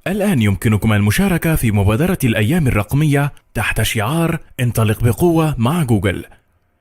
الآن يمكنكم المشاركة في مبادرة الأيام الرقمية تحت شعار انطلق بقوة مع جوجل،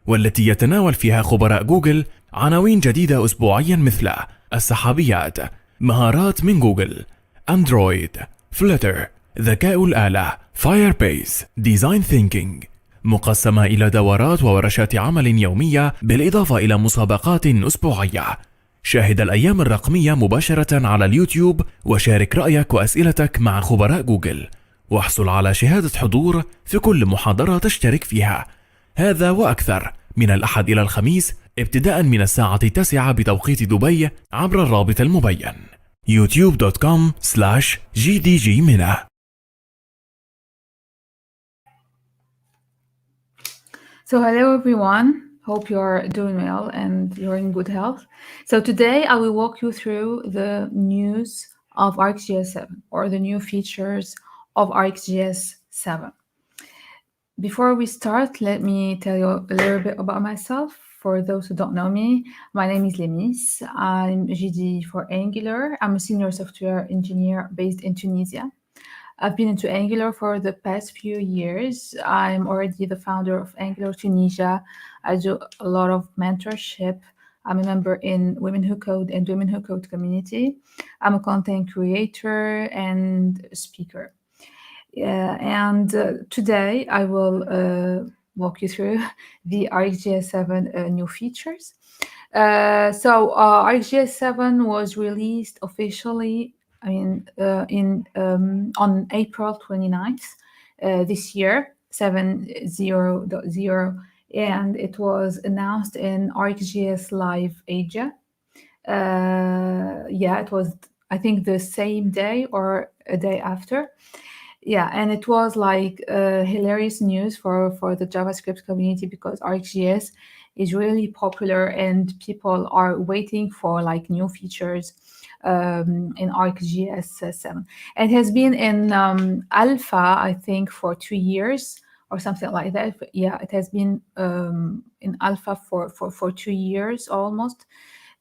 والتي يتناول فيها خبراء جوجل عناوين جديدة أسبوعيا مثل السحابيات، مهارات من جوجل، أندرويد، فلتر، ذكاء الآلة، فايربيس، ديزاين ثينكينج، مقسمة إلى دورات وورشات عمل يومية بالإضافة إلى مسابقات أسبوعية. شاهد الأيام الرقمية مباشرة على اليوتيوب وشارك رأيك وأسئلتك مع خبراء جوجل، واحصل على شهادة حضور في كل محاضرة تشترك فيها. هذا وأكثر من الأحد إلى الخميس ابتداء من الساعة 9 بتوقيت دبي عبر الرابط المبين youtube.com/gdgmena. So hello everyone, hope you're doing well and you're in good health. So today I will walk you through the news of RxJS 7 or the new features of RxJS 7. Before we start, let me tell you a little bit about myself. For those who don't know me, my name is Lamis. I'm GD for Angular. I'm a senior software engineer based in Tunisia. I've been into Angular for the past few years. I'm already the founder of Angular Tunisia. I do a lot of mentorship. I'm a member in Women Who Code and Women Who Code community. I'm a content creator and speaker. Today I will walk you through the RxJS 7 new features. RxJS 7 was released officially on April 29th this year, 7.0.0, and it was announced in RxJS Live Asia. It was, I think, the same day or a day after. Yeah, and it was like hilarious news for the JavaScript community because RxJS is really popular and people are waiting for like new features in RxJS 7. It has been in alpha, I think, for 2 years or something like that. Yeah, it has been in alpha for 2 years almost.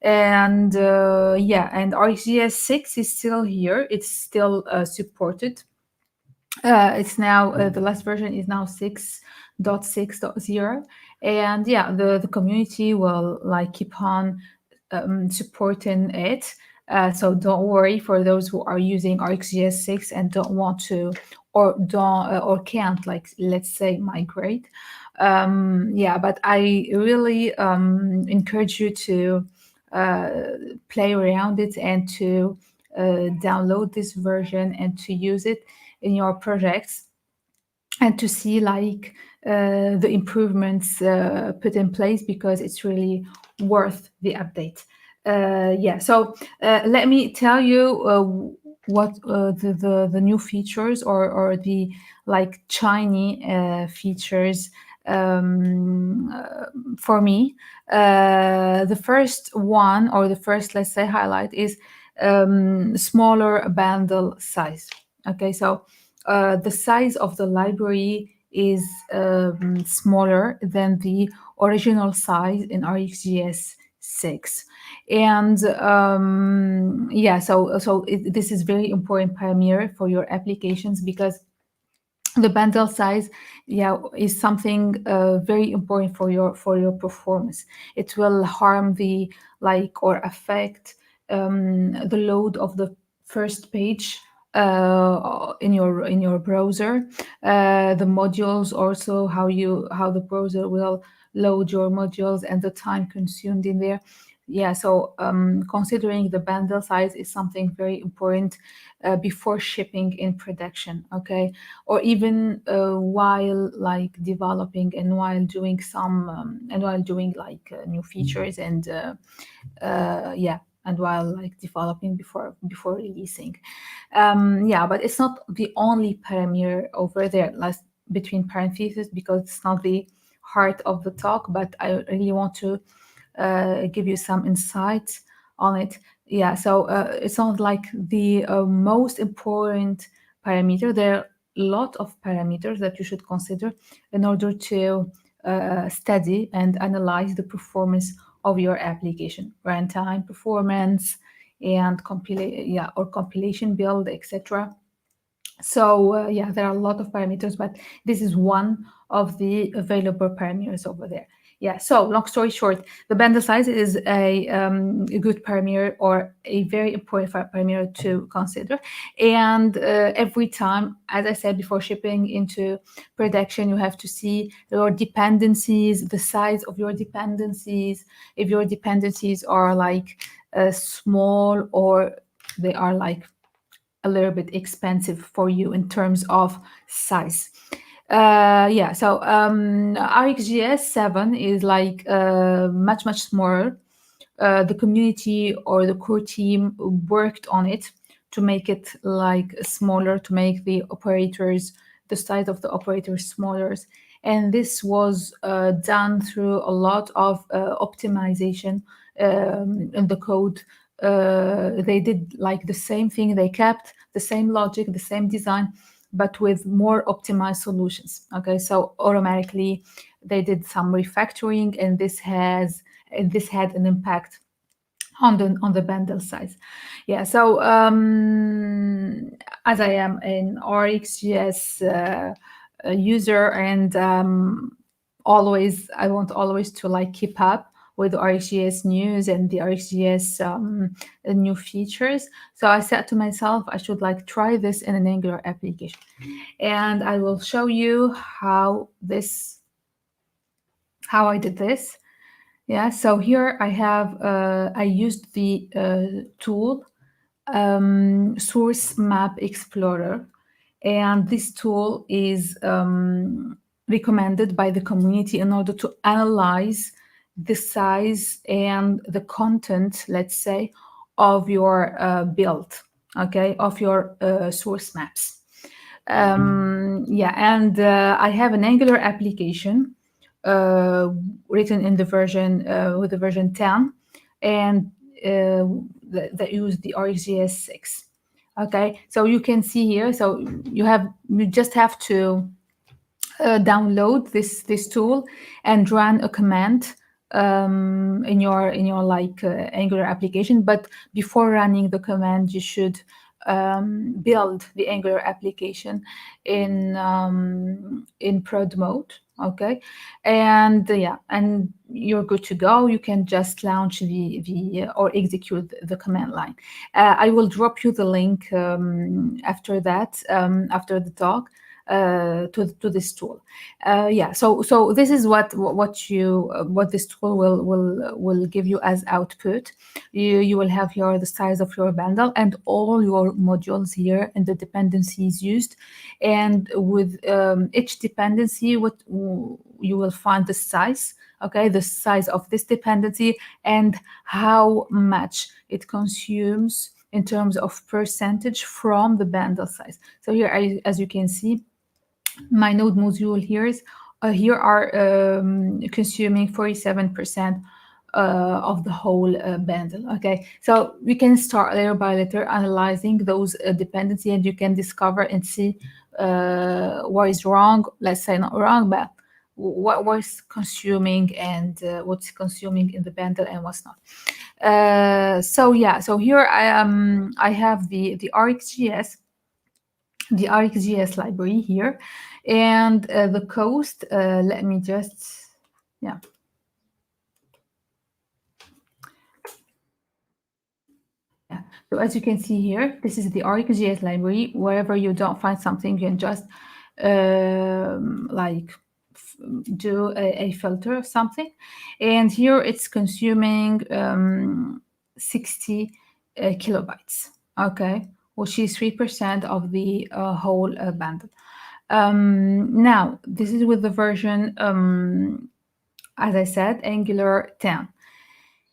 And RxJS 6 is still here. It's still supported. It's now the last version is now 6.6.0, and yeah, the community will like keep on supporting it. So don't worry for those who are using RxJS 6 and don't want to or can't, like, let's say, migrate. But I really encourage you to play around it and to download this version and to use it in your projects and to see like the improvements put in place because it's really worth the update. Let me tell you what the new features or the like shiny features for me. The first one, or the first, let's say, highlight is smaller bundle size. Okay, so the size of the library is smaller than the original size in RxJS 6. And this is very important parameter for your applications because the bundle size is something very important for your performance. It will harm the or affect the load of the first page in your browser, the modules, also how the browser will load your modules and the time consumed in there. Considering the bundle size is something very important before shipping in production, okay, or even while like developing and while doing new features and while like developing before releasing. But it's not the only parameter over there, like between parentheses, because it's not the heart of the talk, but I really want to give you some insights on it. It's not like the most important parameter. There are a lot of parameters that you should consider in order to study and analyze the performance of your application, runtime performance and compilation build, etc. So yeah, there are a lot of parameters, but this is one of the available parameters over there. Yeah, so long story short, the bundle size is a good parameter or a very important parameter to consider. And every time, as I said before, shipping into production, you have to see your dependencies, the size of your dependencies. If your dependencies are like small, or they are like a little bit expensive for you in terms of size. Yeah, so RxJS 7 is like much smaller. The community or the core team worked on it to make it like smaller, to make the size of the operators smaller. And this was done through a lot of optimization in the code. They did like the same thing, they kept the same logic, the same design, but with more optimized solutions. Okay, so automatically they did some refactoring, and this had an impact on the bundle size. Yeah, so as I am an RxJS user, and I want always to like keep up with RxJS news and the RxJS new features. So I said to myself, I should like try this in an Angular application, and I will show you how I did this. Yeah, so here I have I used the tool Source Map Explorer, and this tool is recommended by the community in order to analyze the size and the content, let's say, of your build, okay, of your source maps. Yeah, and I have an Angular application written in the version with the version 10, and that use the RxJS 6. Okay, so you can see here. So you just have to download this tool and run a command in your like Angular application. But before running the command, you should build the Angular application in prod mode. Okay, and yeah, and you're good to go. You can just launch the or execute the command line. I will drop you the link after that, after the talk, to this tool. Yeah, so this is what this tool will give you as output. You will have here the size of your bundle and all your modules here and the dependencies used, and with each dependency, what you will find the size. Okay, the size of this dependency and how much it consumes in terms of percentage from the bundle size. So here, as you can see, my node module here are consuming 47% of the whole bundle. Okay, so we can start layer by layer analyzing those dependency, and you can discover and see what is wrong. Let's say not wrong, but what was consuming and what's consuming in the bundle and what's not. So yeah, so here I have the RxJS library here, and the cost. Let me just, yeah. Yeah. So as you can see here, this is the RxJS library. Wherever you don't find something, you can just like do a filter or something. And here it's consuming 60 kilobytes. Okay, which is 3% of the whole bundle. Now, this is with the version, as I said, Angular 10.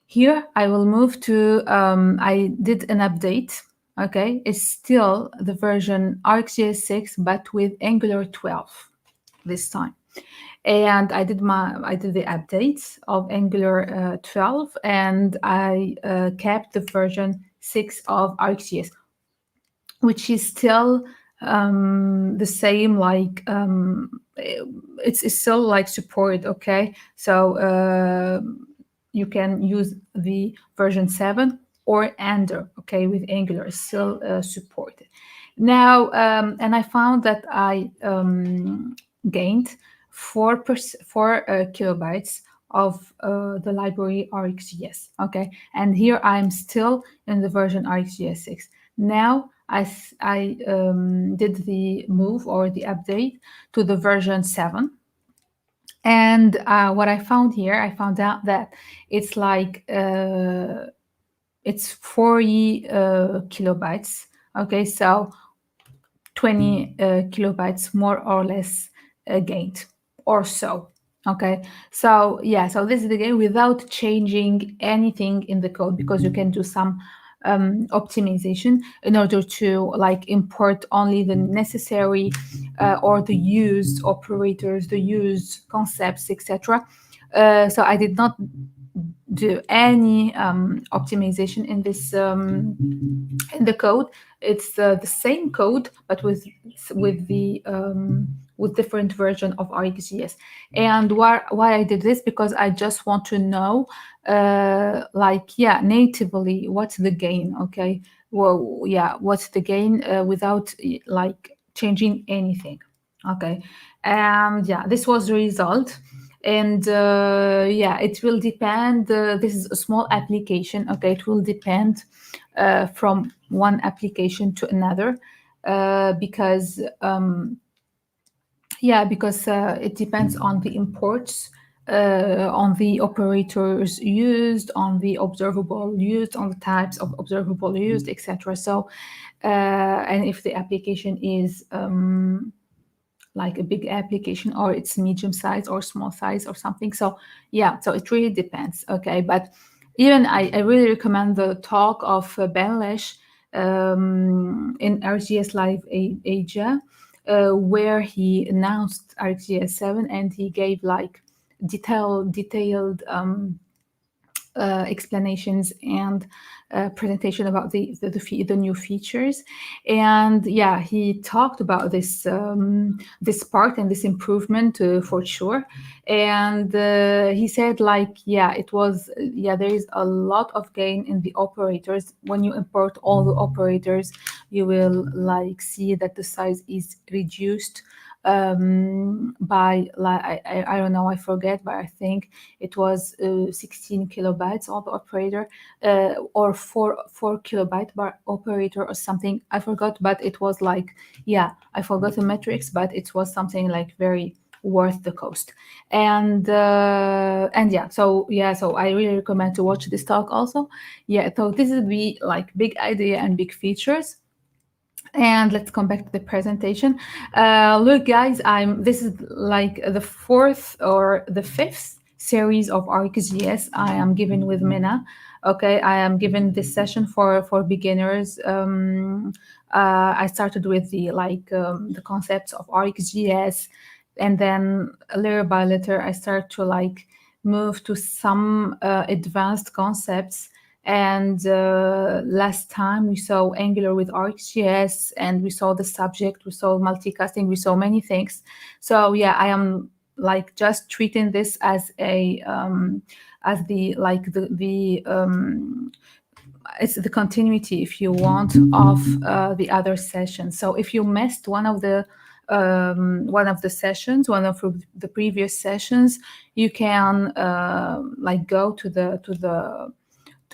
Here, I will move to, I did an update. Okay, it's still the version RxJS 6, but with Angular 12 this time. And I did the updates of Angular 12, and I kept the version 6 of RxJS, which is still the same, like it's still like support. Okay, so you can use the version 7 or under. Okay, with Angular is still supported. Now, and I found that I gained 4 kilobytes of the library RxJS. Okay, and here I'm still in the version RxJS 6. Now I did the move or the update to the version 7. And what I found here, I found out that it's like it's 40 kilobytes. Okay, so 20 kilobytes more or less gained or so. Okay, so yeah, so this is the game without changing anything in the code, because you can do some optimization in order to like import only the necessary or the used operators, the used concepts, etc. So I did not do any optimization in this in the code. It's the same code, but with the with different version of RxJS. And why I did this, because I just want to know, like, yeah, natively, what's the gain? Okay, well, yeah, what's the gain without like changing anything? Okay, and yeah, this was the result. And yeah, it will depend. This is a small application. Okay, it will depend from one application to another, because yeah, because it depends on the imports, on the operators used, on the observable used, on the types of observable used, etc. So and if the application is like a big application, or it's medium size or small size or something. So yeah, so it really depends. Okay, but even I really recommend the talk of Ben Lesh in RxJS Live Asia, where he announced RxJS 7, and he gave like detailed explanations and presentation about the new features. And yeah, he talked about this part and this improvement for sure. And he said, like, yeah, it was, yeah, there is a lot of gain in the operators. When you import all the operators, you will like see that the size is reduced by like I don't know, I forget, but I think it was 16 kilobytes of operator, or 4 kilobyte bar operator or something, I forgot, but it was like, yeah, I forgot the metrics, but it was something like very worth the cost. And yeah, so yeah, so I really recommend to watch this talk also. Yeah, so this is the like big idea and big features. And let's come back to the presentation. Look, guys, this is like the 4th or the 5th series of RxJS I am giving with MENA. Okay, I am giving this session for beginners. I started with the concepts of RxJS, and then layer by layer I start to like move to some advanced concepts. And last time we saw Angular with RxJS, and we saw the subject, we saw multicasting, we saw many things. So yeah, I am like just treating this as a as the like the it's the continuity, if you want, of the other sessions. So if you missed one of the sessions, one of the previous sessions, you can like go to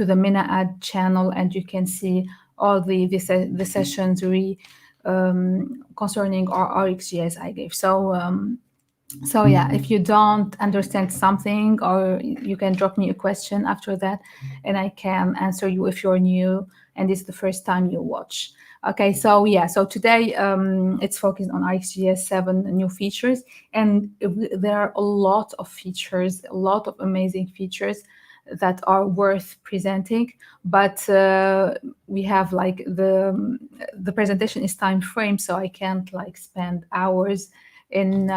the MENA ad channel, and you can see all the sessions concerning our RxJS I gave. So yeah, if you don't understand something, or you can drop me a question after that, and I can answer you if you're new and it's the first time you watch. Okay, so yeah, so today it's focused on RxJS 7 new features, and there are a lot of features, a lot of amazing features that are worth presenting. But we have like the presentation is time frame, so I can't like spend hours in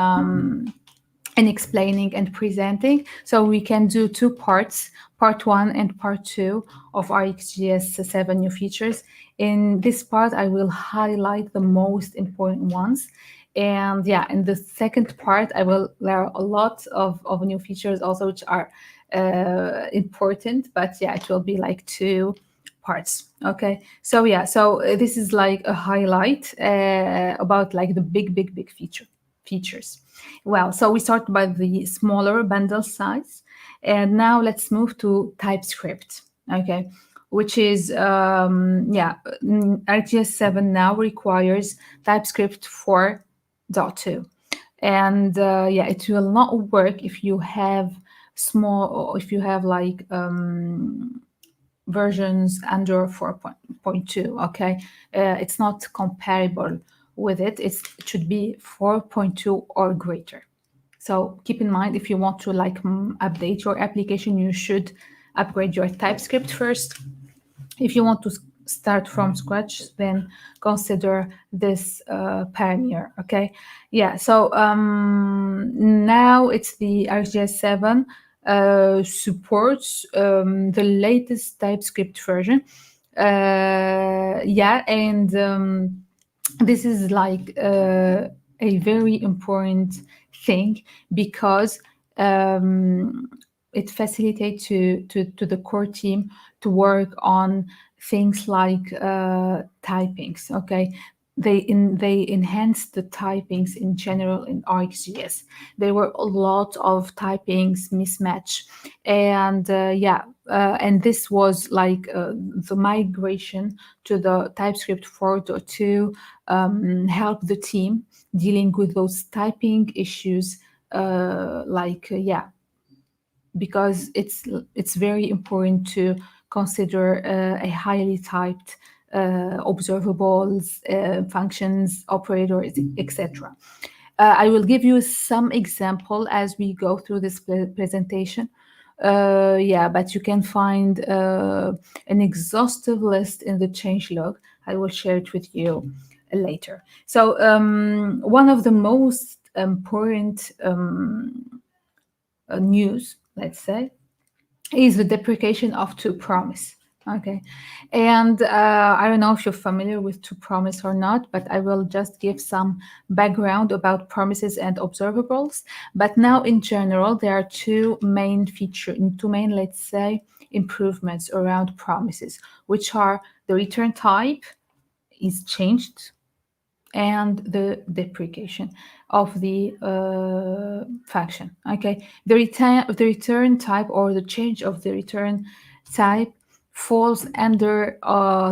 explaining and presenting. So we can do 2 parts, part 1 and part 2 of RxJS 7 new features. In this part, I will highlight the most important ones. And yeah, in the second part, there are a lot of new features also, which are important, but yeah, it will be like two parts. Okay, so yeah, so this is like a highlight about like the big features. Well, so we start by the smaller bundle size, and now let's move to TypeScript. Okay, which is RxJS 7 now requires TypeScript 4.2, and it will not work if you have small, or if you have like versions under 4.2. Okay, it's not comparable with it. It should be 4.2 or greater. So keep in mind, if you want to like update your application, you should upgrade your TypeScript first. If you want to start from scratch, then consider this parameter. Okay, yeah. So now it's the RxJS 7 supports the latest TypeScript version. And this is like a very important thing, because it facilitates to the core team to work on things like typings. Okay, they enhanced the typings in general in RxJS. There were a lot of typings mismatch, and and this was like the migration to the TypeScript 4.2 helped the team dealing with those typing issues. Because it's very important to consider a highly typed observables, functions, operators, etc. I will give you some example as we go through this presentation. But you can find an exhaustive list in the changelog. I will share it with you later. So one of the most important news, let's say, is the deprecation of ToPromise. Okay, and I don't know if you're familiar with ToPromise or not, but I will just give some background about promises and observables. But now, in general, there are two main, let's say, improvements around promises, which are the return type is changed and the deprecation of the function. Okay, the return type, or the change of the return type, falls under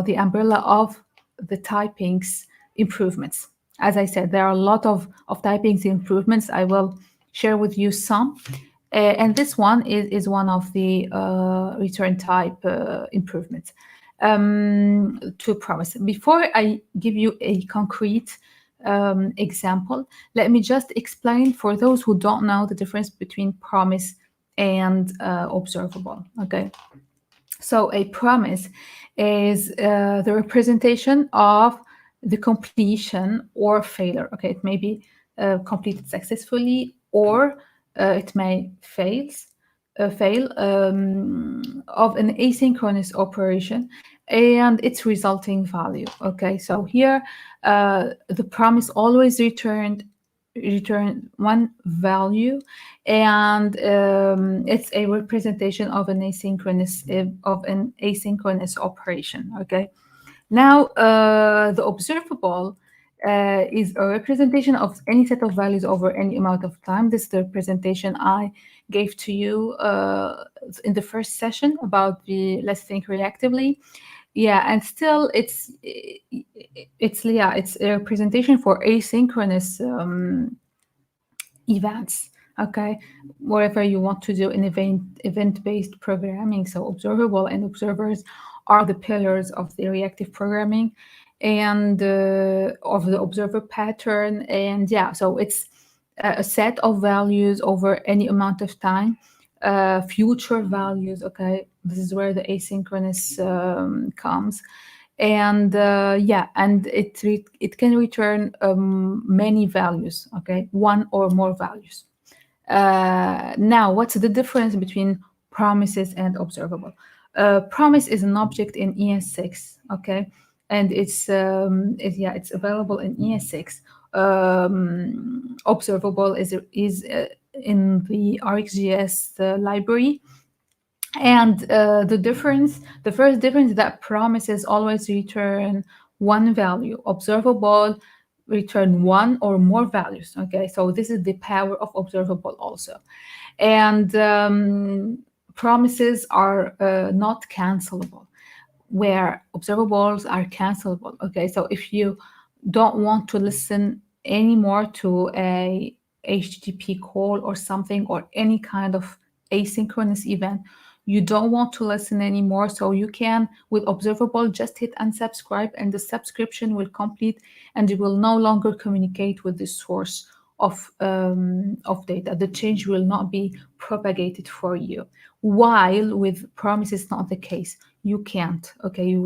the umbrella of the typings improvements. As I said, there are a lot of typings improvements. I will share with you some. And this one is one of the return type improvements. ToPromise. Before I give you a concrete example, let me just explain for those who don't know the difference between promise and observable. Okay, so a promise is the representation of the completion or failure. Okay, it may be completed successfully, or it may fail of an asynchronous operation and its resulting value. Okay, so here the promise always return one value, and it's a representation of an asynchronous operation. Okay, now the observable is a representation of any set of values over any amount of time. This is the representation I gave to you in the first session about the let's think reactively. Yeah, and still it's a representation for asynchronous events. Okay, whatever you want to do in event-based programming. So observable and observers are the pillars of the reactive programming and of the observer pattern. And yeah, so it's a set of values over any amount of time, future values. Okay, this is where the asynchronous comes. And and it can return many values. Okay, one or more values. Now, what's the difference between promises and observable? Promise is an object in ES6. Okay, and it's available in ES6. Observable is in the RxJS library. And the first difference is that promises always return one value. Observable return one or more values. Okay, so this is the power of observable also. And promises are not cancelable, where observables are cancelable. Okay, so if you don't want to listen anymore to a HTTP call or something, or any kind of asynchronous event, you don't want to listen anymore, so you can, with observable, just hit unsubscribe and the subscription will complete, and you will no longer communicate with the source of data. The change will not be propagated for you. While with promise is not the case. You can't. Okay, you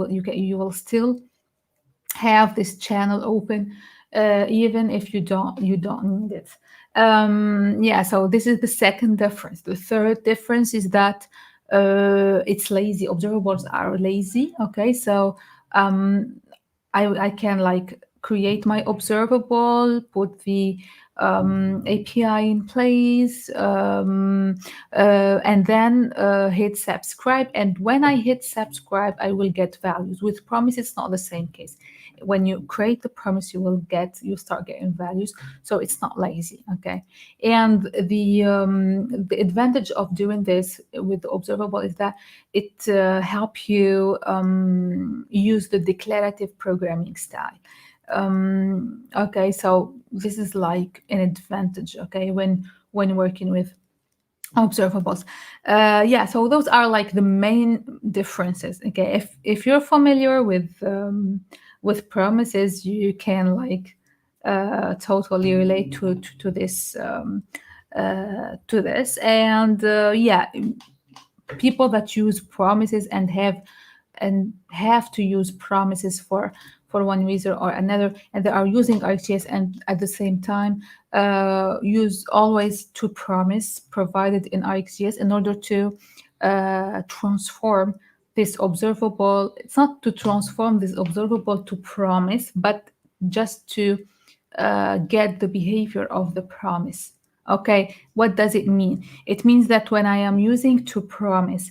will still have this channel open, even if you don't need it. Yeah, so this is the second difference. The third difference is that it's lazy. Observables are lazy. Okay, so I can like create my observable, put the API in place, and then hit subscribe. And when I hit subscribe, I will get values. With promise, it's not the same case. When you create the promise, you start getting values. So it's not lazy, okay? And the advantage of doing this with the observable is that it help you use the declarative programming style. Okay, so this is like an advantage, okay, when working with observables. Yeah, so those are like the main differences. Okay, if you're familiar with promises, you can like totally relate to this. And yeah, people that use promises and have to use promises for one reason or another, and they are using RxJS and at the same time use always ToPromise provided in RxJS in order to transform this observable. It's not to transform this observable to promise, but just to get the behavior of the promise. Okay, what does it mean? It means that when I am using ToPromise,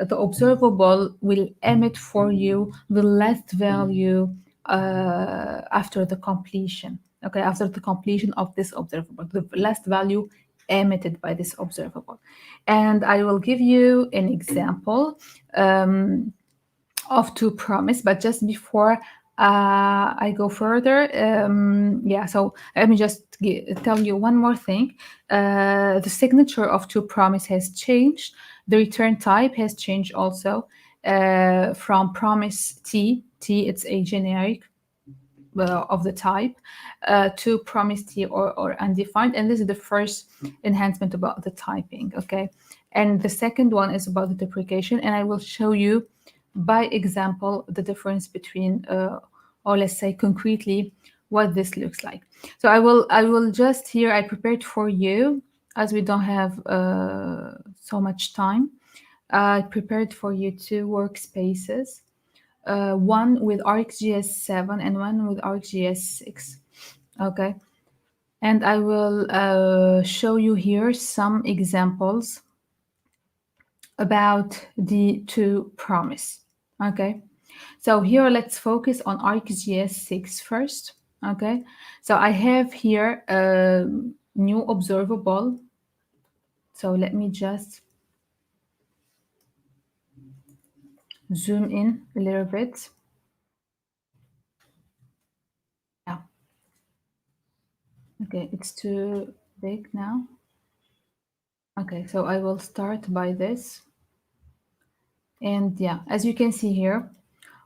the observable will emit for you the last value after the completion. Okay, after the completion of this observable, the last value emitted by this observable. And I will give you an example of ToPromise, but just before I go further, yeah, so let me just tell you one more thing. The signature of ToPromise has changed. The return type has changed also from promise T, it's a generic of the type, to promise T or undefined. And this is the first enhancement about the typing, okay? And the second one is about the deprecation, and I will show you by example the difference between, or let's say concretely, what this looks like. So I will just here, I prepared for you, as we don't have so much time, I prepared for you two workspaces, one with RxJS 7 and one with RxJS 6. Okay. And I will show you here some examples about the ToPromise. Okay. So here, let's focus on RxJS 6 first. Okay. So I have here a new observable. So let me just zoom in a little bit. Yeah. Okay, it's too big now. Okay, so I will start by this. And yeah, as you can see here,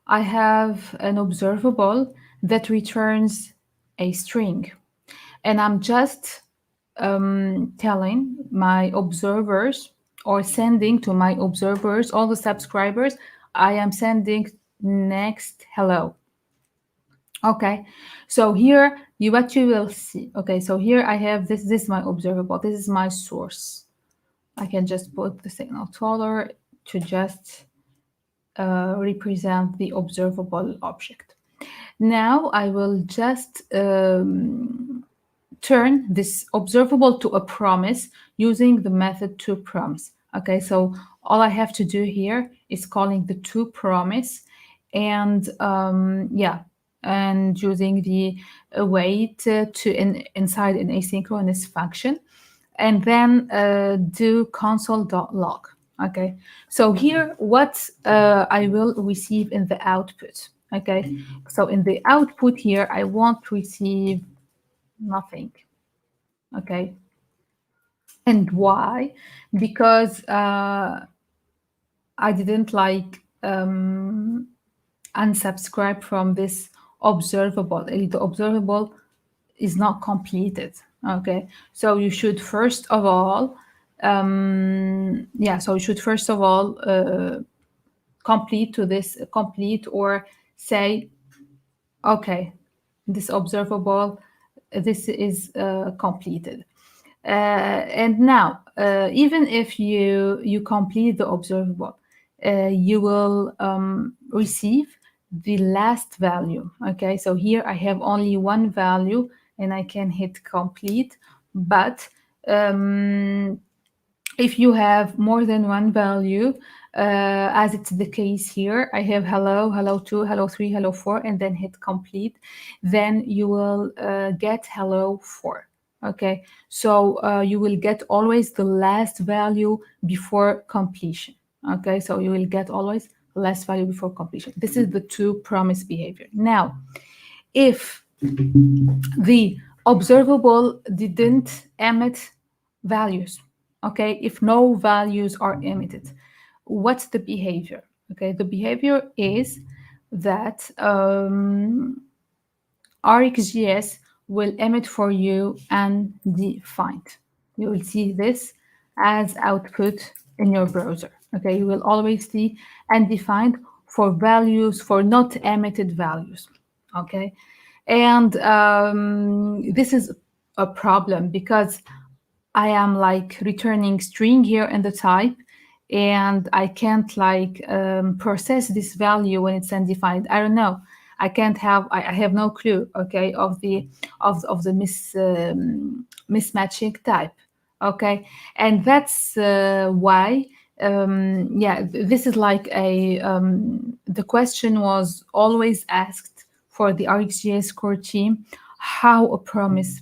I have an observable that returns a string. And I'm just telling my observers, or sending to my observers, all the subscribers, I am sending next hello. Okay, so here what you will see. Okay, so here I have this is my observable, this is my source. I can just put the signal toler to just represent the observable object. Now I will just turn this observable to a promise using the method ToPromise. Okay, so all I have to do here is calling the ToPromise, and and using the await inside an asynchronous function, and then do console.log. Okay, so here what I will receive in the output. Okay, so in the output here, I won't receive nothing. Okay, and why? Because I didn't unsubscribe from this observable. The observable is not completed. Okay, so you should first of all, so you should first of all complete or say, okay, this observable, this is completed. And now, even if you complete the observable, you will receive the last value. Okay, so here I have only one value and I can hit complete. But if you have more than one value, as it's the case here, I have hello, hello 2, hello 3, hello 4, and then hit complete, then you will get hello 4. Okay, so you will get always the last value before completion. Okay, so you will get always last value before completion. This is the ToPromise behavior. Now, if the observable didn't emit values, okay, if no values are emitted, what's the behavior? Okay, the behavior is that RxJS will emit for you undefined. You will see this as output in your browser. Okay, you will always see undefined for values, for not emitted values. Okay, and this is a problem because I am returning string here in the type, and I can't process this value when it's undefined. I don't know. I can't have. I have no clue. Okay, of the mismatching type. Okay, and that's why. This is the question was always asked for the RxJS core team, how a promise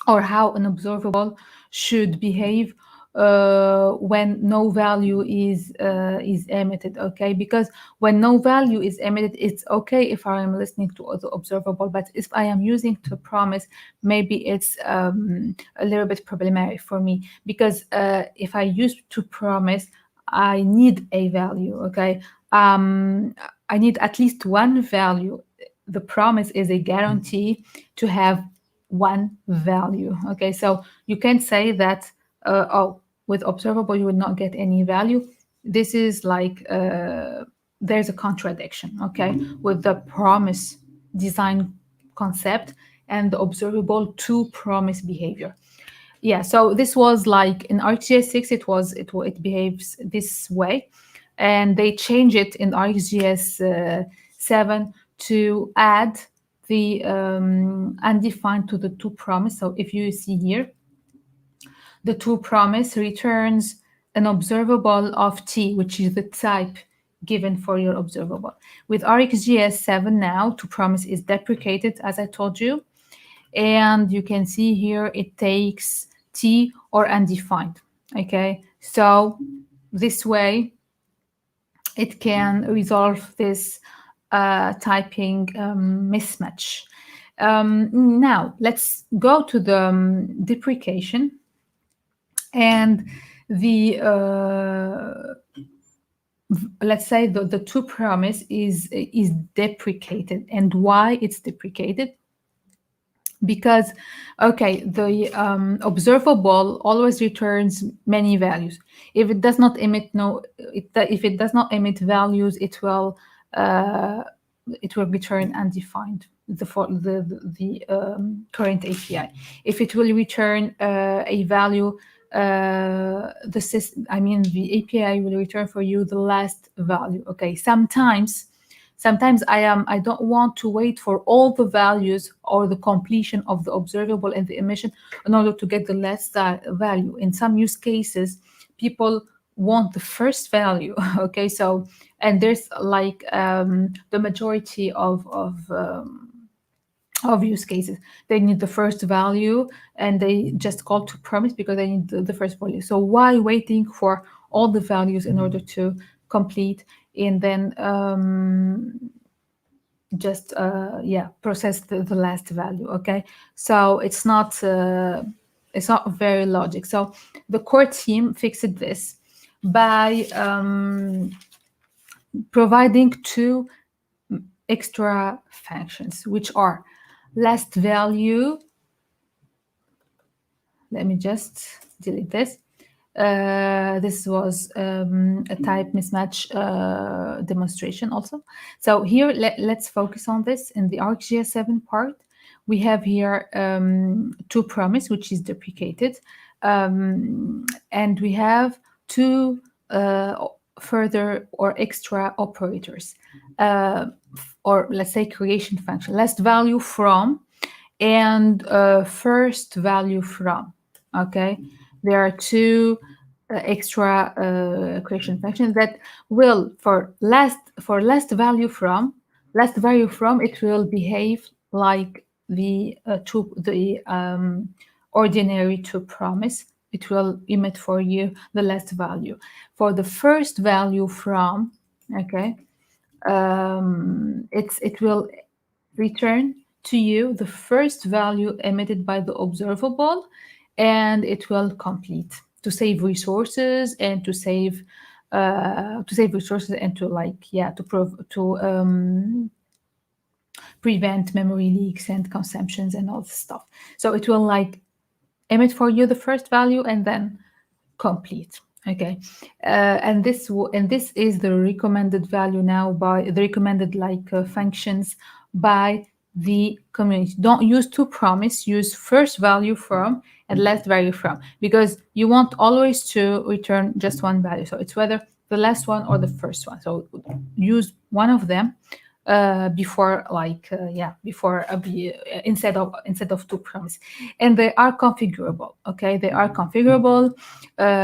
or how an observable should behave when no value is emitted. Okay, because when no value is emitted, it's okay if I am listening to the observable, but if I am using ToPromise, maybe it's a little bit problematic for me, because if I use ToPromise, I need a value. Okay, I need at least one value. The promise is a guarantee to have one value. Okay, so you can say that with observable you will not get any value. This is there's a contradiction, okay, with the promise design concept and the observable ToPromise behavior. Yeah, so this was in RxJS 6, it behaves this way, and they change it in RxJS 7 to add the undefined to the ToPromise. So if you see here, the ToPromise returns an observable of T, which is the type given for your observable. With RxJS 7 now, ToPromise is deprecated, as I told you. And you can see here it takes T or undefined. Okay, so this way it can resolve this typing mismatch. Now let's go to the deprecation, and the let's say the ToPromise is deprecated. And why it's deprecated? Because okay, the observable always returns many values. If it does not emit if it does not emit values, it will return undefined, the current API. If it will return a value, the API will return for you the last value. Okay, sometimes I don't want to wait for all the values or the completion of the observable and the emission in order to get the last value. In some use cases, people want the first value. Okay, so and there's like the majority of use cases, they need the first value and they just call to promise because they need the first value. So why waiting for all the values in order to complete and then just yeah, process the last value? Okay, so it's not very logic. So the core team fixed this by providing two extra functions, which are last value. Let me just delete this. This was a type mismatch demonstration also. So here, let's focus on this in the ArcGIS 7 part. We have here ToPromise, which is deprecated, and we have two further or extra operators, or let's say creation function, last value from and first value from. Okay, there are two extra creation functions that will for last value from, it will behave like the ordinary ToPromise. It will emit for you the last value. For the first value from, okay, it will return to you the first value emitted by the observable, and it will complete to save resources and to save resources and to prevent memory leaks and consumptions and all this stuff. So it will like emit for you the first value and then complete. Okay, and this is the recommended value now by the recommended functions by the community. Don't use ToPromise, use first value from and last value from, because you want always to return just one value. So it's whether the last one or the first one. So use one of them before instead of ToPromise, and they are configurable. Okay, they are configurable.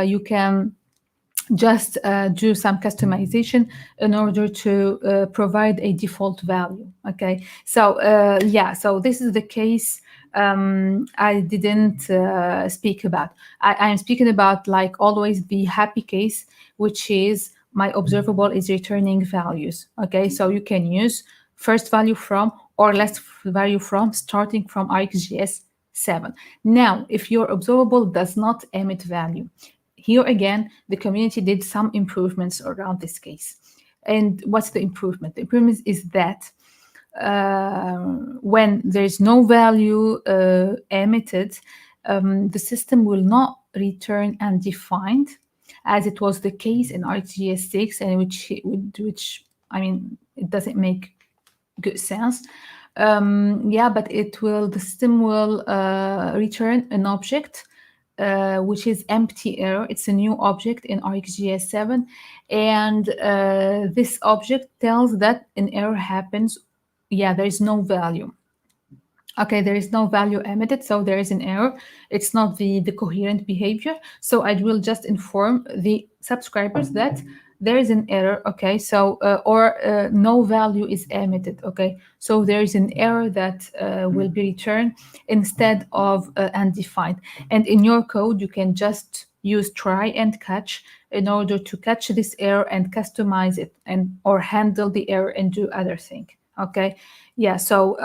You can just do some customization in order to provide a default value. Okay, so so this is the case I didn't speak about. I am speaking about like always the happy case, which is my observable is returning values. Okay, so you can use first value from or last value from starting from RxJS 7. Now, if your observable does not emit value, here again, the community did some improvements around this case. And what's the improvement? The improvement is that when there's no value emitted, the system will not return undefined, as it was the case in RxJS 6, and which I mean, it doesn't make good sense. But the system will return an object which is empty error. It's a new object in RxJS 7, and this object tells that an error happens. There is no value. Okay, there is no value emitted, so there is an error. It's not the coherent behavior. So I will just inform the subscribers that there is an error. Okay, so no value is emitted. Okay, so there is an error that will be returned instead of undefined. And in your code, you can just use try and catch in order to catch this error and customize it or handle the error and do other thing. Okay, so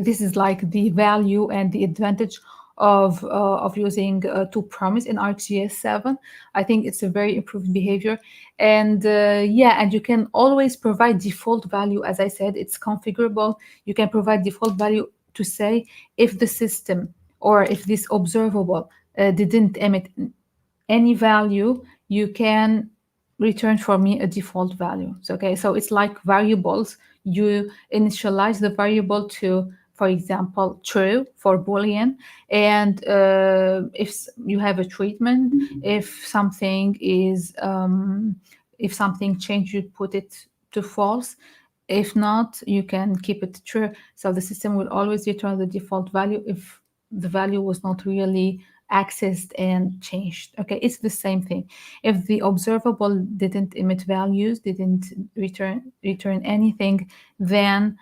this is like the value and the advantage of using ToPromise in RxJS 7. I think it's a very improved behavior, and and you can always provide default value. As I said, it's configurable. You can provide default value to say if the system or if this observable didn't emit any value, you can return for me a default value. So it's like variables. You initialize the variable to, for example, true for Boolean, and if you have a treatment, if something changed, you put it to false. If not, you can keep it true. So the system will always return the default value if the value was not really accessed and changed. Okay, it's the same thing. If the observable didn't emit values, didn't return anything, then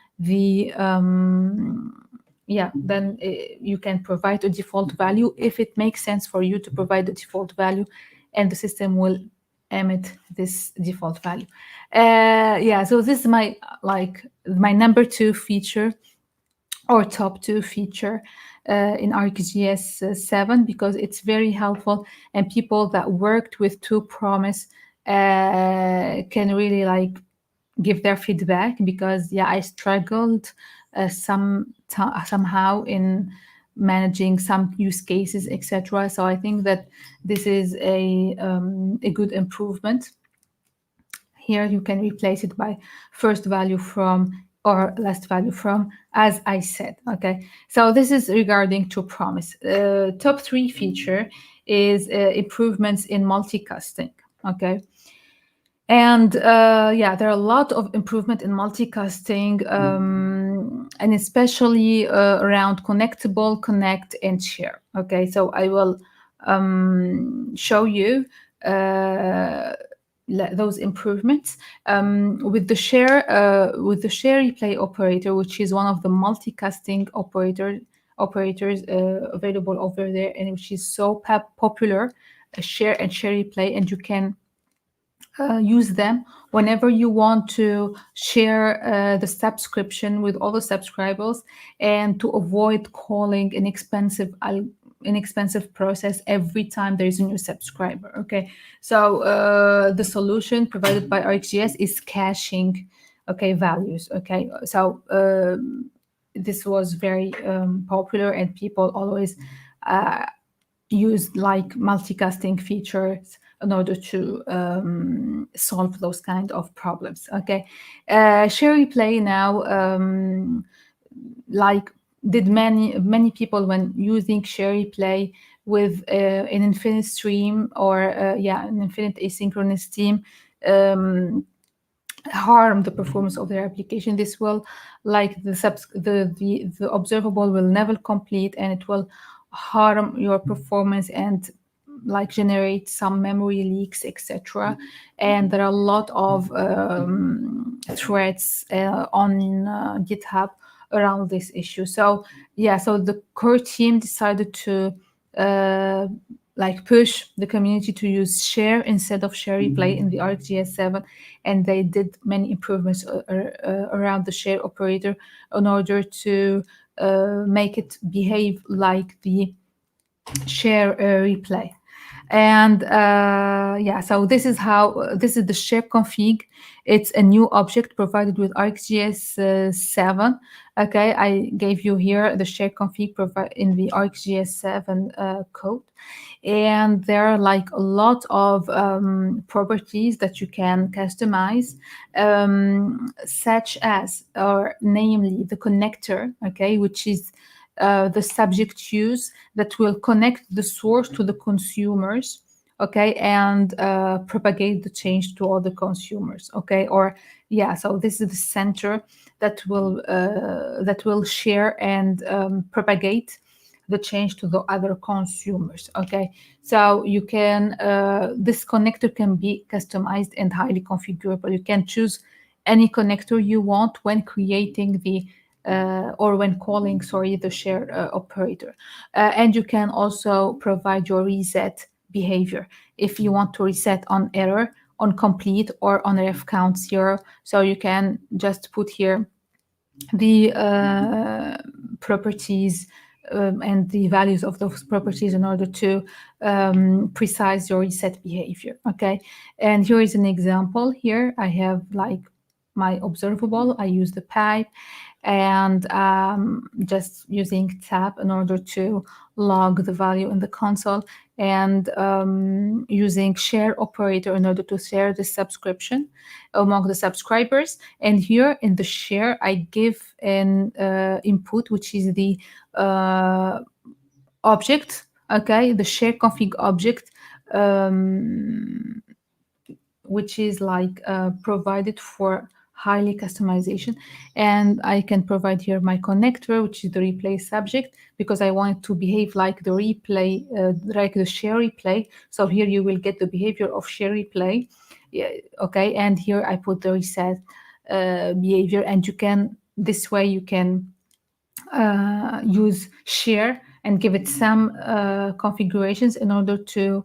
then you can provide a default value if it makes sense for you to provide the default value, and the system will emit this default value. So this is my number 2 feature, or top 2 feature in RxJS 7, because it's very helpful, and people that worked with ToPromise can really give their feedback, because I struggled somehow in managing some use cases, etc. So I think that this is a good improvement. Here you can replace it by first value from or last value from, as I said. Okay, so this is regarding ToPromise. Top 3 feature is improvements in multicasting. Okay, and there are a lot of improvement in multicasting, and especially around connectable, connect, and share. Okay, so I will show you those improvements with the share replay operator, which is one of the multicasting operators available over there, and which is so popular. Share and share replay, and you can use them whenever you want to share the subscription with all the subscribers, and to avoid calling an inexpensive process every time there is a new subscriber. Okay, so the solution provided by RxJS is caching, values. Okay, so this was very popular, and people always used multicasting features in order to solve those kind of problems. Okay, share replay now, did many people, when using share replay with an infinite stream or an infinite asynchronous stream, harm the performance of their application. This will the observable will never complete, and it will harm your performance and generate some memory leaks, etc. And there are a lot of threads on GitHub around this issue. So so the core team decided to push the community to use share instead of share replay in the RxJS 7, and they did many improvements around the share operator in order to make it behave like the share replay. And so this is the share config. It's a new object provided with RxJS 7. Okay, I gave you here the share config in the RxJS 7 code, and there are a lot of properties that you can customize, such as, or namely, the connector. Okay, which is the subject use that will connect the source to the consumers, okay, and propagate the change to all the consumers. Okay, or so this is the center that will share and propagate the change to the other consumers. Okay, so you can this connector can be customized and highly configurable. You can choose any connector you want when creating the or when calling, the share operator. And you can also provide your reset behavior if you want to reset on error, on complete, or on ref count 0. So you can just put here the properties and the values of those properties in order to precise your reset behavior. Okay, and here is an example. Here I have my observable. I use the pipe, and just using tab in order to log the value in the console, and using share operator in order to share the subscription among the subscribers. And here in the share, I give an input, which is the object. Okay, the share config object, which is provided for highly customization. And I can provide here my connector, which is the replay subject, because I want it to behave like the replay, like the share replay. So here you will get the behavior of share replay. Yeah, okay, and here I put the reset behavior, and you can, this way you can use share and give it some configurations in order to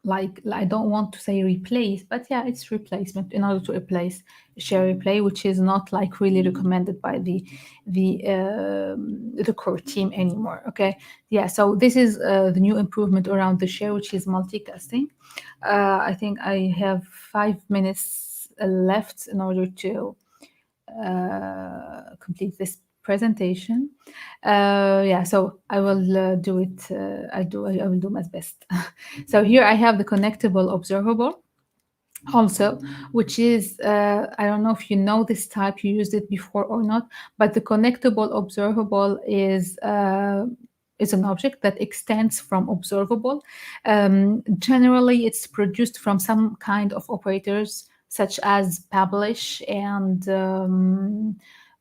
like I don't want to say replace, but yeah, it's replacement, in order to replace share replay, which is not like really recommended by the core team anymore. Okay, yeah. So this is the new improvement around the share, which is multicasting. I think I have 5 minutes left in order to complete this presentation. Yeah, so I will do it. I will do my best. So here I have the connectable observable also, which is I don't know if you know this type, you used it before or not, but the connectable observable is an object that extends from observable. Generally, it's produced from some kind of operators such as publish and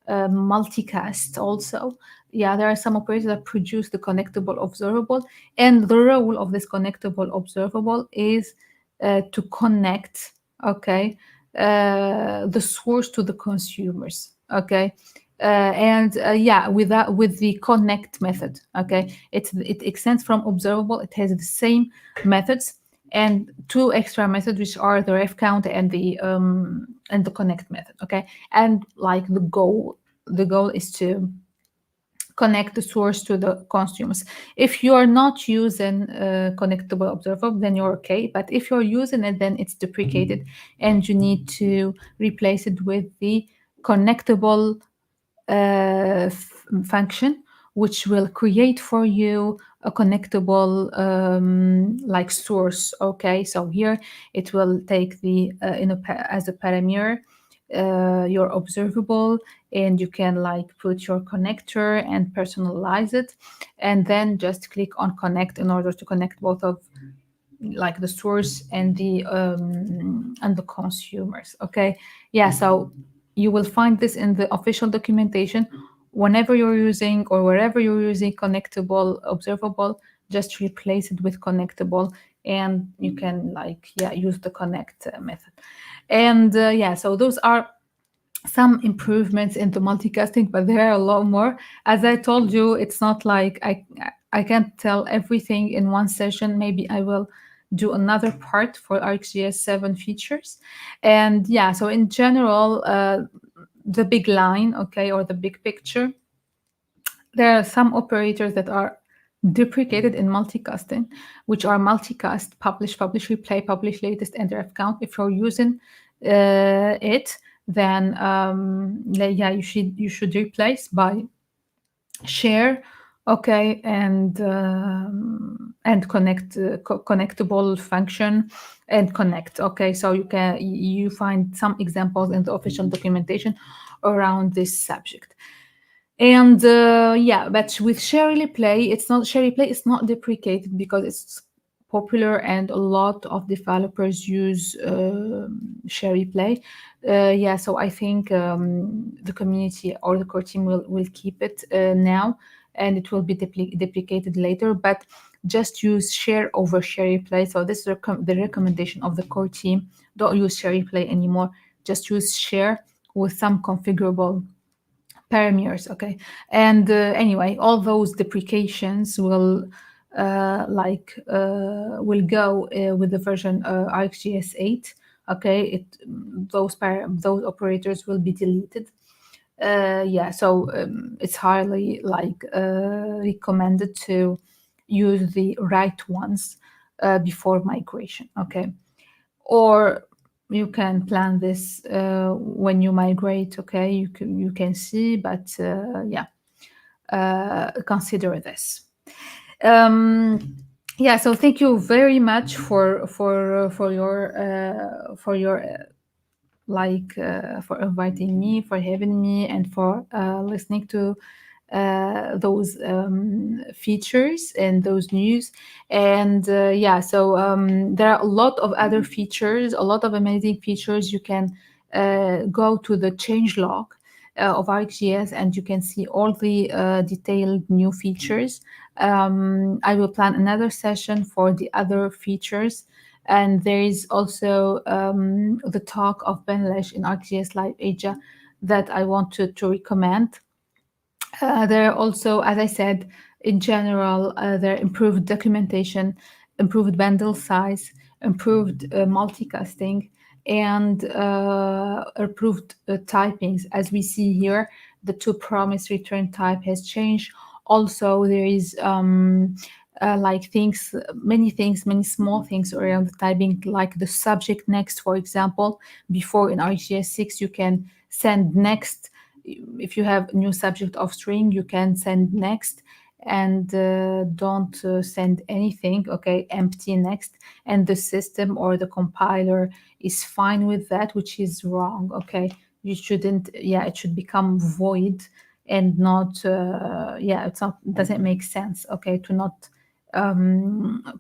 multicast also. Yeah, there are some operators that produce the connectable observable, and the role of this connectable observable is to connect, okay, the source to the consumers, okay. Yeah, with the connect method, okay, it extends from observable. It has the same methods and two extra methods, which are the ref count and the connect method, okay. And like the goal is to connect the source to the consumers. If you are not using connectable observable, then you're okay. But if you're using it, then it's deprecated, and you need to replace it with the connectable function, which will create for you a connectable like source. Okay, so here it will take the as a parameter your observable, and you can like put your connector and personalize it, and then just click on connect in order to connect both of like the source and the consumers. Okay, yeah, so you will find this in the official documentation. Whenever you're using or wherever you're using connectable observable, just replace it with connectable, and you can like, yeah, use the connect method. And yeah, so those are some improvements into multicasting, but there are a lot more. As I told you, it's not like I can't tell everything in one session. Maybe I will do another part for RxJS 7 features. And yeah, so in general, the big line, okay, or the big picture, there are some operators that are deprecated in multicasting, which are multicast, publish, replay, publish latest, and ref count. If you're using it, then yeah, you should replace by share, okay, and connect, connectable function, and connect. Okay, so you find some examples in the official documentation around this subject. And yeah, but with share replay, it's not deprecated because it's popular and a lot of developers use share replay. Yeah, so I think the community or the core team will keep it now, and it will be deprecated later, but just use share over share replay. So this is the recommendation of the core team. Don't use share replay anymore. Just use share with some configurable parameters, okay. And anyway, all those deprecations will will go with the version RxJS 8, okay. Those operators will be deleted. Yeah, so it's highly recommended to use the right ones before migration, okay. Or you can plan this when you migrate, okay. You can see, but yeah, consider this. Yeah, so thank you very much for your for inviting me, for having me, and for listening to those features and those news. And yeah, so there are a lot of other features, a lot of amazing features. You can go to the changelog of RxJS, and you can see all the detailed new features. I will plan another session for the other features. And there is also the talk of Benlesh in RxJS Live Asia that I want to recommend. There are also, as I said, in general, there are improved documentation, improved bundle size, improved multicasting, and improved typings. As we see here, the ToPromise return type has changed. Also, there is like things, many small things around the typing, like the subject next, for example. Before in RxJS 6, you can send next. If you have a new subject of string, you can send next, and don't send anything, okay, empty next, and the system or the compiler is fine with that, which is wrong, okay. You shouldn't, yeah, it should become void and not yeah, it's not, doesn't make sense, okay, to not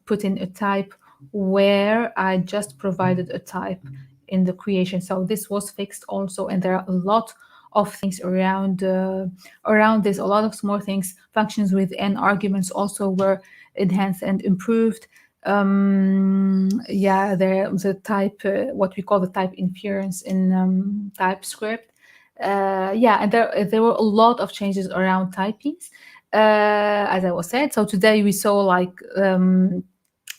put in a type where I just provided a type in the creation. So this was fixed also, and there are a lot of things around this. A lot of small things, functions with n arguments also were enhanced and improved. Yeah, the type, what we call the type inference in TypeScript. Yeah, and there were a lot of changes around typings, as I was said. So today we saw like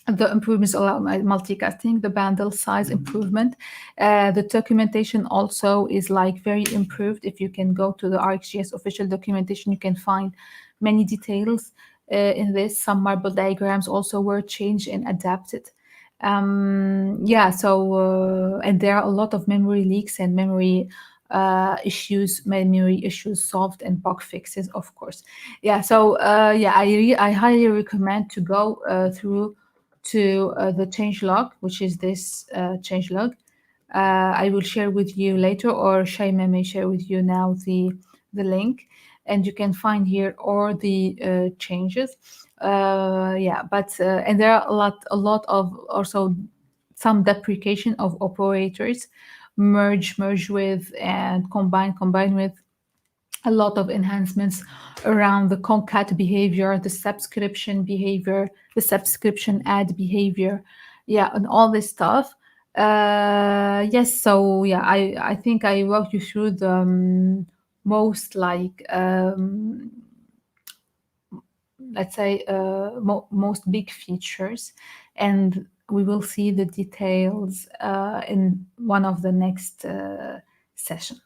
the improvements allow multicasting, the bundle size improvement. The documentation also is like very improved. If you can go to the RxJS official documentation, you can find many details in this. Some marble diagrams also were changed and adapted. Yeah, so and there are a lot of memory leaks and memory issues solved, and bug fixes, of course. Yeah, so yeah, I highly recommend to go through to the changelog, which is this changelog. I will share with you later, or Shaima may share with you now the link, and you can find here all the changes. Yeah, but and there are a lot of also some deprecation of operators, merge with, and combine with. A lot of enhancements around the concat behavior, the subscription behavior, the subscription ad behavior, yeah, and all this stuff. Yes, so yeah, I think I walked you through the most like let's say most big features, and we will see the details in one of the next session.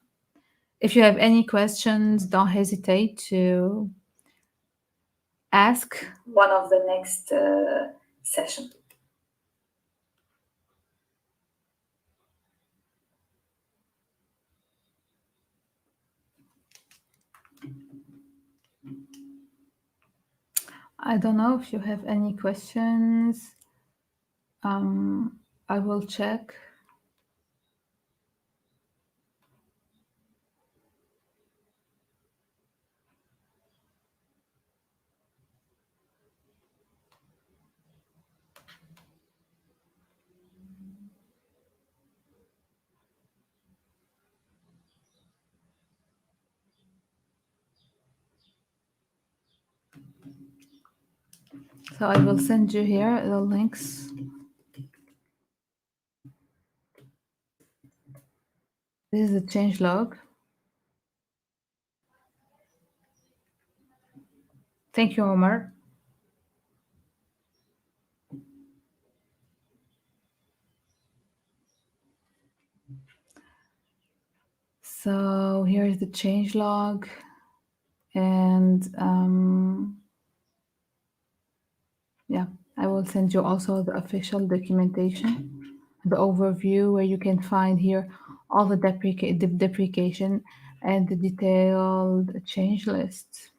If you have any questions, don't hesitate to ask one of the next session. I don't know if you have any questions. I will check. So I will send you here the links. This is the changelog. Thank you, Omar. So here's the changelog, and yeah, I will send you also the official documentation, the overview, where you can find here all the deprecation and the detailed change list.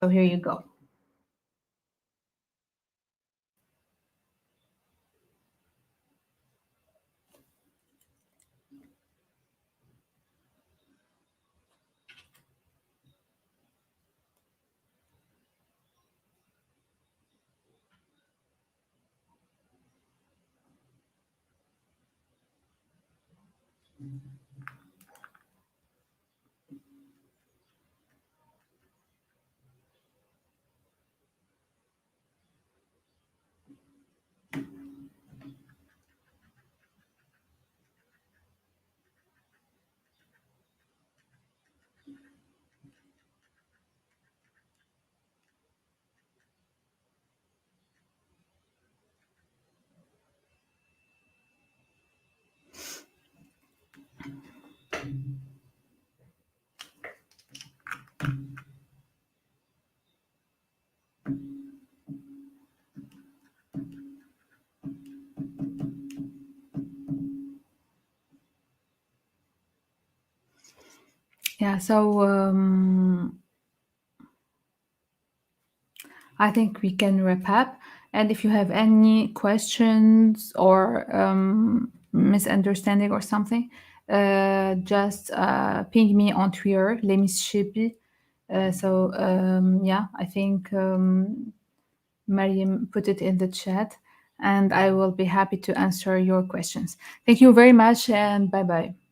So here you go. Yeah, so I think we can wrap up. And if you have any questions or misunderstanding or something, just ping me on Twitter, Lamis Chebbi. Yeah, I think Mariam put it in the chat, and I will be happy to answer your questions. Thank you very much, and bye bye.